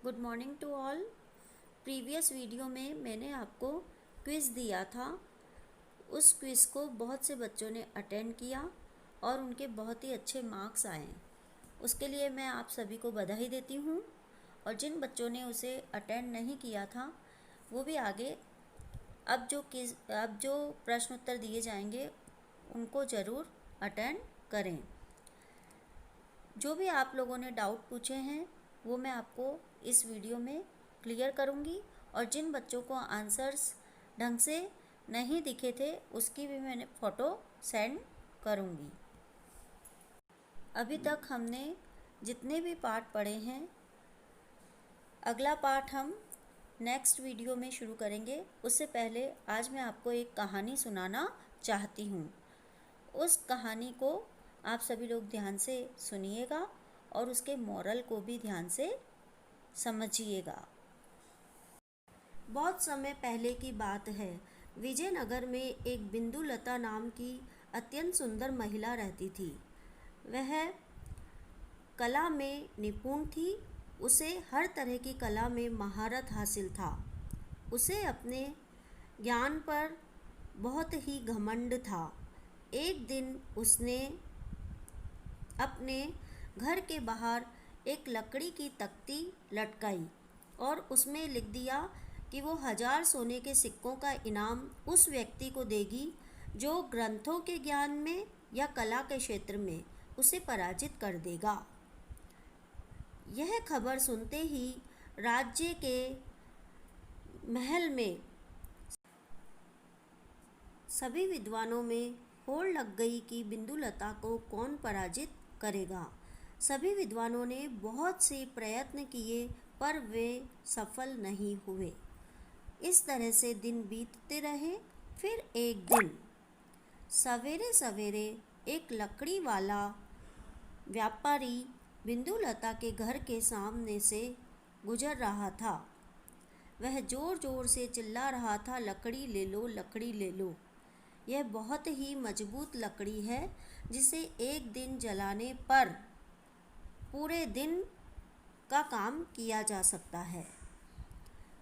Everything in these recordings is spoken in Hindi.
Good morning to all. Previous video में मैंने आपको क्विज़ दिया था। उस क्विज़ को बहुत से बच्चों ने अटेंड किया और उनके बहुत ही अच्छे मार्क्स आए। उसके लिए मैं आप सभी को बधाई देती हूँ। और जिन बच्चों ने उसे अटेंड नहीं किया था वो भी आगे अब जो प्रश्न उत्तर दिए जाएंगे उनको ज़रूर अटेंड करें। जो भी आप लोगों ने डाउट पूछे हैं वो मैं आपको इस वीडियो में क्लियर करूँगी, और जिन बच्चों को आंसर्स ढंग से नहीं दिखे थे उसकी भी मैंने फ़ोटो सेंड करूँगी। अभी तक हमने जितने भी पार्ट पढ़े हैं, अगला पार्ट हम नेक्स्ट वीडियो में शुरू करेंगे। उससे पहले आज मैं आपको एक कहानी सुनाना चाहती हूँ। उस कहानी को आप सभी लोग ध्यान से सुनिएगा और उसके मोरल को भी ध्यान से समझिएगा। बहुत समय पहले की बात है। विजयनगर में एक बिंदुलता नाम की अत्यंत सुंदर महिला रहती थी। वह कला में निपुण थी। उसे हर तरह की कला में महारत हासिल था। उसे अपने ज्ञान पर बहुत ही घमंड था। एक दिन उसने अपने घर के बाहर एक लकड़ी की तख्ती लटकाई और उसमें लिख दिया कि वो 1000 सोने के सिक्कों का इनाम उस व्यक्ति को देगी जो ग्रंथों के ज्ञान में या कला के क्षेत्र में उसे पराजित कर देगा। यह खबर सुनते ही राज्य के महल में सभी विद्वानों में होड़ लग गई कि बिंदुलता को कौन पराजित करेगा। सभी विद्वानों ने बहुत से प्रयत्न किए पर वे सफल नहीं हुए। इस तरह से दिन बीतते रहे। फिर एक दिन सवेरे सवेरे एक लकड़ी वाला व्यापारी बिंदुलता के घर के सामने से गुजर रहा था। वह जोर जोर से चिल्ला रहा था, लकड़ी ले लो, लकड़ी ले लो। यह बहुत ही मजबूत लकड़ी है जिसे एक दिन जलाने पर पूरे दिन का काम किया जा सकता है।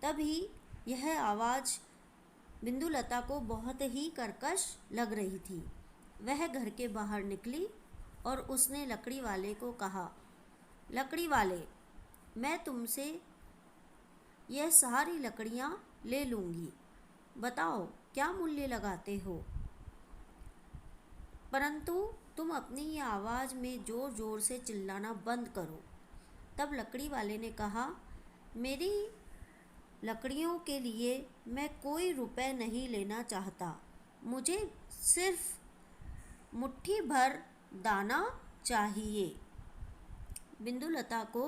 तभी यह आवाज़ बिंदुलता को बहुत ही कर्कश लग रही थी। वह घर के बाहर निकली और उसने लकड़ी वाले को कहा, लकड़ी वाले, मैं तुमसे यह सारी लकड़ियाँ ले लूँगी, बताओ क्या मूल्य लगाते हो, परंतु तुम अपनी ये आवाज़ में ज़ोर ज़ोर से चिल्लाना बंद करो। तब लकड़ी वाले ने कहा, मेरी लकड़ियों के लिए मैं कोई रुपए नहीं लेना चाहता, मुझे सिर्फ मुट्ठी भर दाना चाहिए। बिंदुलता को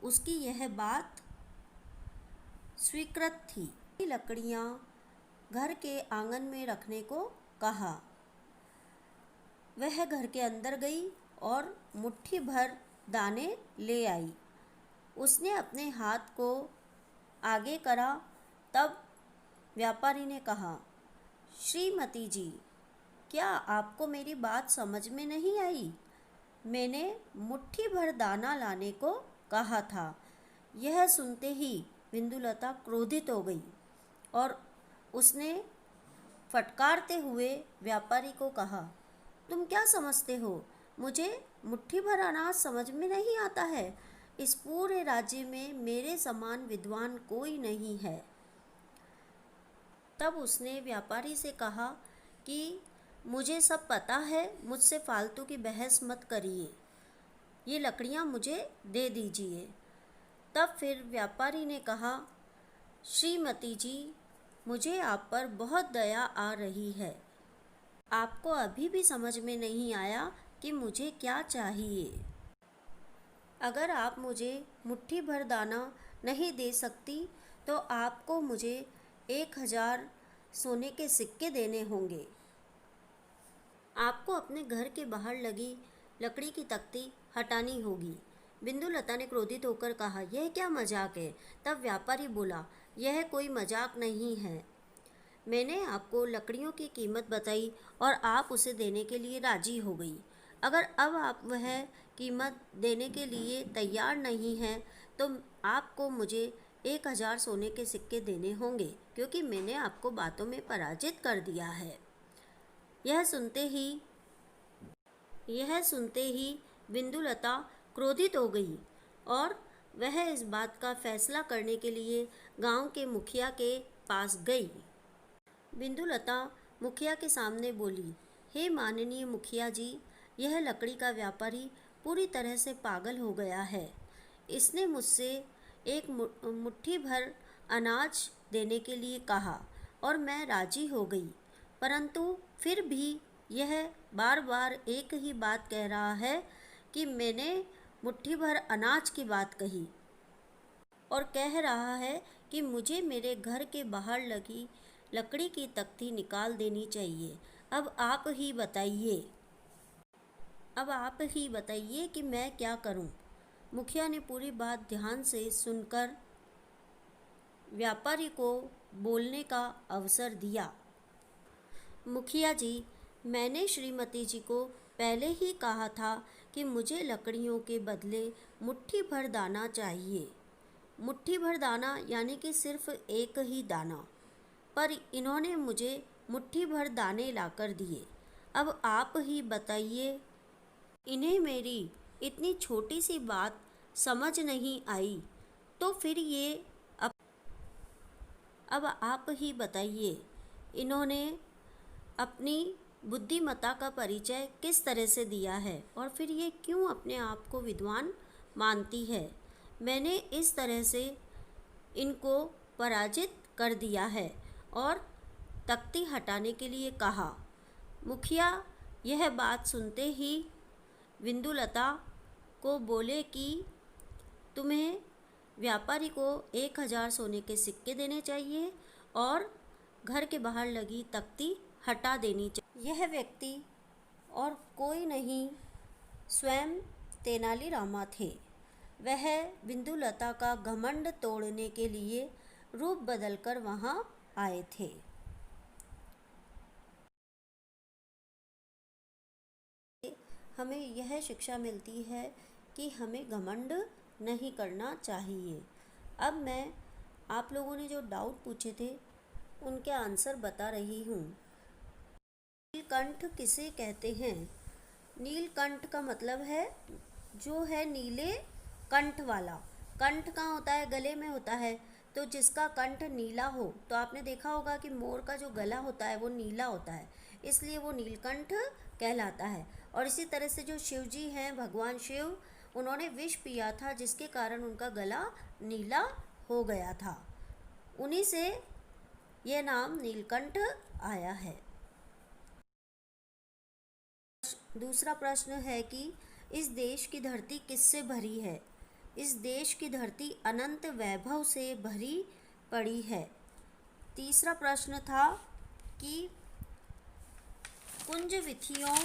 उसकी यह बात स्वीकृत थी। लकड़ियाँ घर के आंगन में रखने को कहा। वह घर के अंदर गई और मुट्ठी भर दाने ले आई। उसने अपने हाथ को आगे करा। तब व्यापारी ने कहा, श्रीमती जी, क्या आपको मेरी बात समझ में नहीं आई? मैंने मुट्ठी भर दाना लाने को कहा था। यह सुनते ही बिंदुलता क्रोधित हो गई और उसने फटकारते हुए व्यापारी को कहा, तुम क्या समझते हो? मुझे मुट्ठी भर अनाज समझ में नहीं आता है। इस पूरे राज्य में मेरे समान विद्वान कोई नहीं है। तब उसने व्यापारी से कहा कि मुझे सब पता है, मुझसे फालतू की बहस मत करिए, ये लकड़ियाँ मुझे दे दीजिए। तब फिर व्यापारी ने कहा, श्रीमती जी, मुझे आप पर बहुत दया आ रही है। आपको अभी भी समझ में नहीं आया कि मुझे क्या चाहिए। अगर आप मुझे मुट्ठी भर दाना नहीं दे सकती तो आपको मुझे 1000 सोने के सिक्के देने होंगे। आपको अपने घर के बाहर लगी लकड़ी की तख्ती हटानी होगी। बिंदुलता ने क्रोधित होकर कहा, यह क्या मजाक है? तब व्यापारी बोला, यह कोई मजाक नहीं है। मैंने आपको लकड़ियों की कीमत बताई और आप उसे देने के लिए राजी हो गई। अगर अब आप वह कीमत देने के लिए तैयार नहीं हैं तो आपको मुझे 1000 सोने के सिक्के देने होंगे, क्योंकि मैंने आपको बातों में पराजित कर दिया है। यह सुनते ही बिंदुलता क्रोधित हो गई और वह इस बात का फैसला करने के लिए गांव के मुखिया के पास गई। बिंदुलता मुखिया के सामने बोली, हे माननीय मुखिया जी, यह लकड़ी का व्यापारी पूरी तरह से पागल हो गया है। इसने मुझसे एक मुट्ठी भर अनाज देने के लिए कहा और मैं राजी हो गई, परंतु फिर भी यह बार बार एक ही बात कह रहा है कि मैंने मुट्ठी भर अनाज की बात कही और कह रहा है कि मुझे मेरे घर के बाहर लगी लकड़ी की तख्ती निकाल देनी चाहिए। अब आप ही बताइए कि मैं क्या करूं? मुखिया ने पूरी बात ध्यान से सुनकर व्यापारी को बोलने का अवसर दिया। मुखिया जी, मैंने श्रीमती जी को पहले ही कहा था कि मुझे लकड़ियों के बदले मुट्ठी भर दाना चाहिए। मुट्ठी भर दाना यानी कि सिर्फ एक ही दाना, पर इन्होंने मुझे मुट्ठी भर दाने लाकर दिए। अब आप ही बताइए, इन्हें मेरी इतनी छोटी सी बात समझ नहीं आई तो फिर ये अब आप ही बताइए, इन्होंने अपनी बुद्धिमत्ता का परिचय किस तरह से दिया है और फिर ये क्यों अपने आप को विद्वान मानती है। मैंने इस तरह से इनको पराजित कर दिया है और तख्ती हटाने के लिए कहा। मुखिया यह बात सुनते ही बिंदुलता को बोले कि तुम्हें व्यापारी को 1000 सोने के सिक्के देने चाहिए और घर के बाहर लगी तख्ती हटा देनी चाहिए। यह व्यक्ति और कोई नहीं, स्वयं तेनालीरामा थे। वह बिंदुलता का घमंड तोड़ने के लिए रूप बदलकर वहां आए थे। हमें यह शिक्षा मिलती है कि हमें घमंड नहीं करना चाहिए। अब मैं आप लोगों ने जो डाउट पूछे थे उनके आंसर बता रही हूँ। नीलकंठ किसे कहते हैं? नीलकंठ का मतलब है जो है नीले कंठ वाला। कंठ कहाँ होता है? गले में होता है। तो जिसका कंठ नीला हो, तो आपने देखा होगा कि मोर का जो गला होता है वो नीला होता है, इसलिए वो नीलकंठ कहलाता है। और इसी तरह से जो शिव जी हैं, भगवान शिव, उन्होंने विष पिया था जिसके कारण उनका गला नीला हो गया था। उन्हीं से ये नाम नीलकंठ आया है। दूसरा प्रश्न है कि इस देश की धरती किससे भरी है? इस देश की धरती अनंत वैभव से भरी पड़ी है। तीसरा प्रश्न था कि कुंज विथियों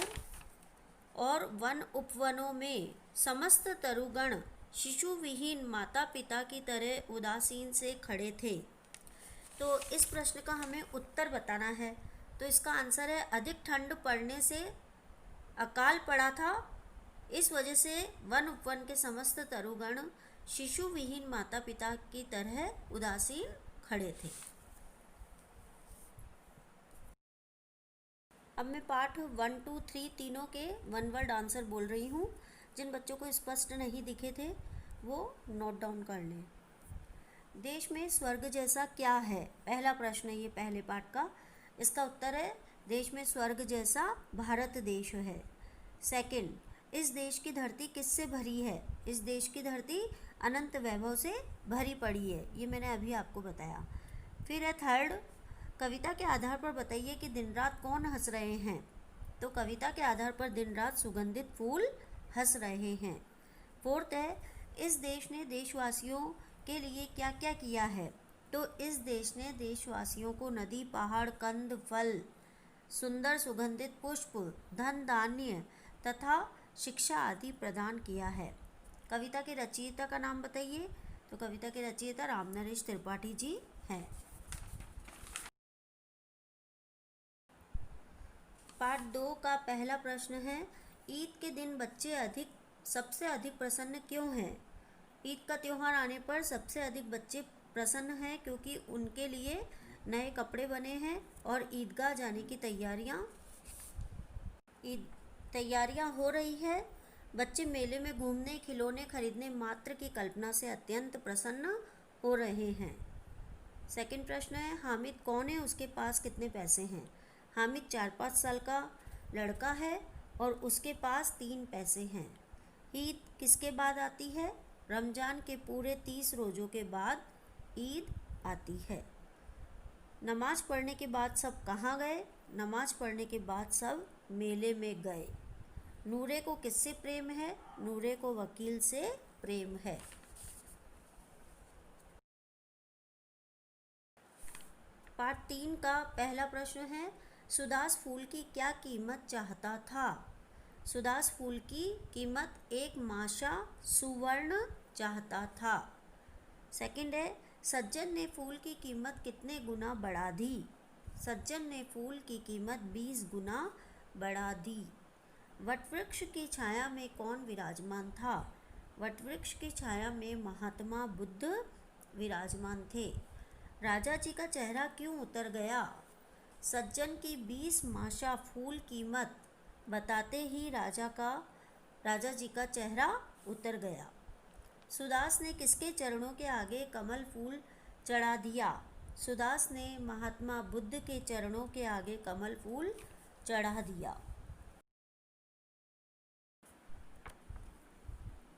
और वन उपवनों में समस्त तरुगण शिशु विहीन माता पिता की तरह उदासीन से खड़े थे। तो इस प्रश्न का हमें उत्तर बताना है। तो इसका आंसर है अधिक ठंड पड़ने से अकाल पड़ा था, इस वजह से वन उपवन के समस्त तरुगण शिशु विहीन माता पिता की तरह उदासीन खड़े थे। अब मैं पाठ 1, 2, 3 तीनों के वन वर्ड आंसर बोल रही हूँ। जिन बच्चों को स्पष्ट नहीं दिखे थे वो नोट डाउन कर लें। देश में स्वर्ग जैसा क्या है? पहला प्रश्न है ये पहले पाठ का। इसका उत्तर है देश में स्वर्ग जैसा भारत देश है। सेकंड, इस देश की धरती किससे भरी है? इस देश की धरती अनंत वैभव से भरी पड़ी है, ये मैंने अभी आपको बताया। फिर है थर्ड, कविता के आधार पर बताइए कि दिन रात कौन हंस रहे हैं? तो कविता के आधार पर दिन रात सुगंधित फूल हंस रहे हैं। फोर्थ है, इस देश ने देशवासियों के लिए क्या क्या किया है? तो इस देश ने देशवासियों को नदी, पहाड़, कंद, फल, सुंदर सुगंधित पुष्प, धन धान्य तथा शिक्षा आदि प्रदान किया है। कविता के रचयिता का नाम बताइए। तो कविता के रचयिता रामनरेश त्रिपाठी जी हैं। पार्ट 2 का पहला प्रश्न है ईद के दिन बच्चे सबसे अधिक प्रसन्न क्यों हैं? ईद का त्यौहार आने पर सबसे अधिक बच्चे प्रसन्न हैं क्योंकि उनके लिए नए कपड़े बने हैं और ईदगाह जाने की तैयारियां हो रही है। बच्चे मेले में घूमने, खिलौने खरीदने मात्र की कल्पना से अत्यंत प्रसन्न हो रहे हैं। सेकंड प्रश्न है, हामिद कौन है, उसके पास कितने पैसे हैं? हामिद 4-5 साल का लड़का है और उसके पास 3 पैसे हैं। ईद किसके बाद आती है? रमज़ान के पूरे 30 रोज़ों के बाद ईद आती है। नमाज पढ़ने के बाद सब कहाँ गए? नमाज पढ़ने के बाद सब मेले में गए। नूरे को किससे प्रेम है? नूरे को वकील से प्रेम है। पार्ट 3 का पहला प्रश्न है, सुदास फूल की क्या कीमत चाहता था? सुदास फूल की कीमत 1 माशा सुवर्ण चाहता था। सेकंड है, सज्जन ने फूल की कीमत कितने गुना बढ़ा दी? सज्जन ने फूल की कीमत 20 गुना बढ़ा दी। वटवृक्ष की छाया में कौन विराजमान था? वटवृक्ष की छाया में महात्मा बुद्ध विराजमान थे। राजा जी का चेहरा क्यों उतर गया? सज्जन की 20 माशा फूल कीमत बताते ही राजा जी का चेहरा उतर गया। सुदास ने किसके चरणों के आगे कमल फूल चढ़ा दिया? सुदास ने महात्मा बुद्ध के चरणों के आगे कमल फूल चढ़ा दिया।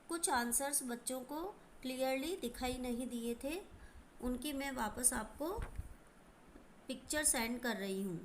कुछ आंसर्स बच्चों को क्लियरली दिखाई नहीं दिए थे, उनकी मैं वापस आपको पिक्चर सेंड कर रही हूँ।